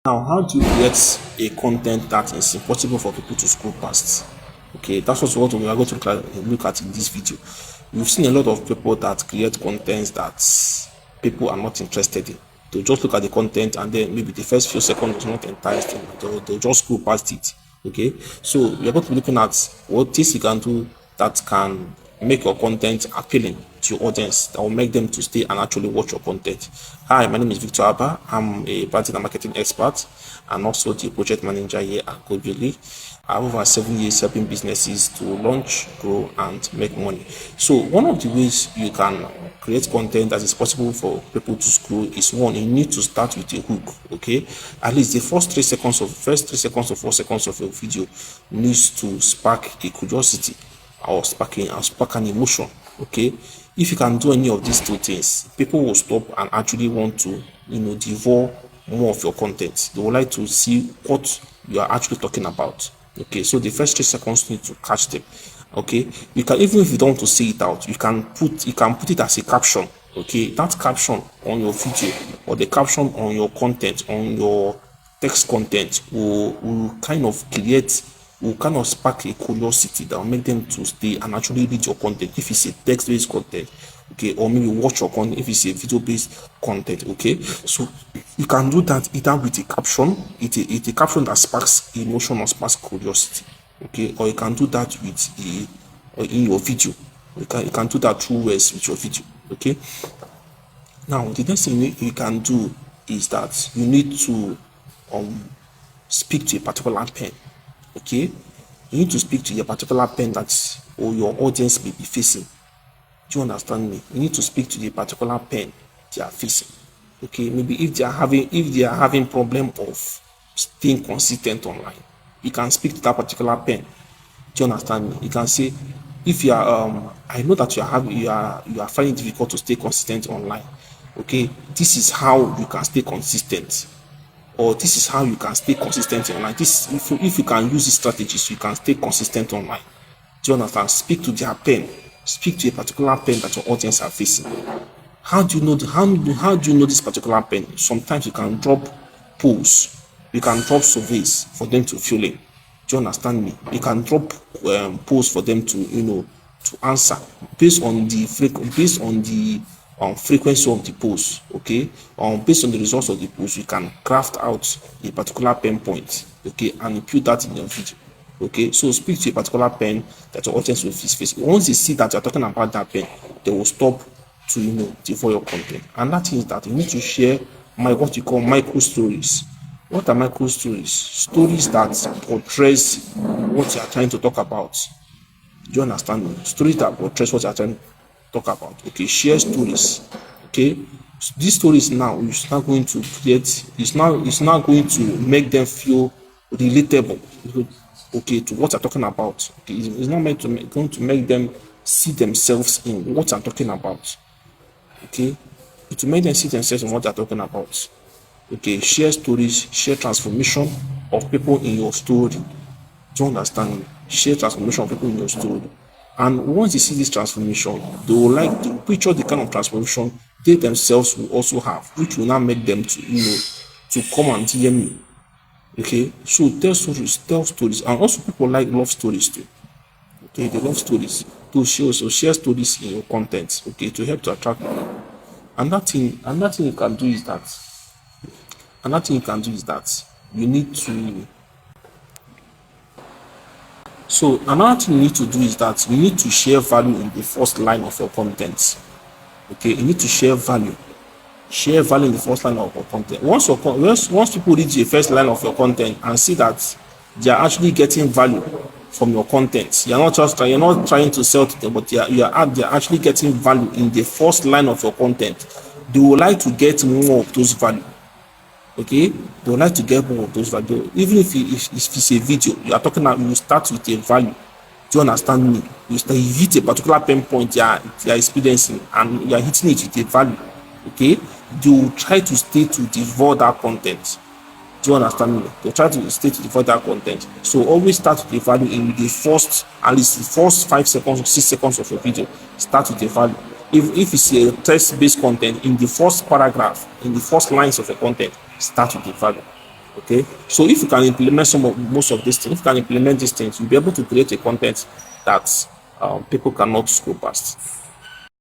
Now, how do you create a content that is impossible for people to scroll past? Okay, that's also what we are going to look at in this video. We've seen a lot of people that create contents that people are not interested in. They'll just look at the content and then maybe the first few seconds was not enticing. They'll just scroll past it. Okay, so we are going to be looking at what things you can do that can make your content appealing to your audience, that will make them to stay and actually watch your content. Hi, my name is Victor Abba. I'm a branding and marketing expert and also the project manager here at Gobuildly. I have over 7 years helping businesses to launch, grow, and make money. So one of the ways you can create content that is possible for people to scroll is, one, you need to start with a hook. Okay, at least the first 3 seconds of 4 seconds of your video needs to spark a curiosity or spark an emotion. Okay, if you can do any of these two things, people will stop and actually want to devour more of your content. They would like to see what you are actually talking about. Okay, so the first 3 seconds need to catch them. Okay, you can, even if you don't want to say it out, you can put it as a caption. Okay, that caption on your video or the caption on your content, on your text content will kind of spark a curiosity that will make them to stay and actually read your content if it's a text-based content. Okay, or maybe watch your content if it's a video-based content. Okay, so you can do that either with a caption, it's a caption that sparks emotion or sparks curiosity. Okay, or you can do that with or in your video. You can do that through words with your video. Okay, now the next thing you can do is that you need to speak to a particular pen. Okay, you need to speak to a particular pen that or your audience may be facing. Do you understand me? You need to speak to the particular pen they are facing. Okay, maybe if they are having problem of staying consistent online, you can speak to that particular pen. Do you understand me? You can say, if you are I know that you are finding it difficult to stay consistent online. Okay, this is how you can stay consistent, or this is how you can stay consistent online. This, if you can use these strategies, you can stay consistent online. Do you understand? Speak to their pen. Speak to a particular pen that your audience are facing. How do you know how do you know this particular pen? Sometimes you can drop polls, you can drop surveys for them to fill in. Do you understand me? You can drop polls for them to to answer based on the frequency of the post. Okay, based on the results of the post, you can craft out a particular pen point. Okay, and put that in your video. Okay, so speak to a particular pen that your audience will face. Once they see that you're talking about that pen, they will stop to devour your content. And that is that you need to share what you call micro stories. What are micro stories? Stories that portrays what you are trying to talk about. Do you understand me? Stories that portrays what you are trying to talk about. Okay, share stories. Okay, so these stories now is not going to create. It's not going to make them feel relatable. Okay, to what I'm talking about. Okay, it's not going to make them see themselves in what I'm talking about. Okay, to make them see themselves in what they're talking about. Okay, share stories, share transformation of people in your story. Do you understand me? Share transformation of people in your story. And once they see this transformation, they will like to picture the kind of transformation they themselves will also have, which will now make them to come and DM me. Okay, so tell stories, and also people like love stories too. Okay, they love stories to share stories in your content. Okay, to help to attract people. Another thing you can do is that you need to. So another thing you need to do is that you need to share value in the first line of your content. Okay, you need to share value. Share value in the first line of your content. Once people read the first line of your content and see that they are actually getting value from your content, you're not trying to sell to them, but they are actually getting value in the first line of your content. They would like to get more of those value. Okay, they would like to get more of those value. Even if it's a video, you are talking about, you start with a value. Do you understand me? You hit a particular pain point you are experiencing, and you are hitting it with a value. Okay, they will try to stay to devour that content. Do you understand me? They'll try to stay to devour that content. So always start with the value in the first, at least the first 5 seconds or 6 seconds of your video. Start with the value. If it's a text-based content, in the first paragraph, in the first lines of your content, start with the value. Okay, so if you can implement most of these things, if you can implement these things, you'll be able to create a content that people cannot scroll past.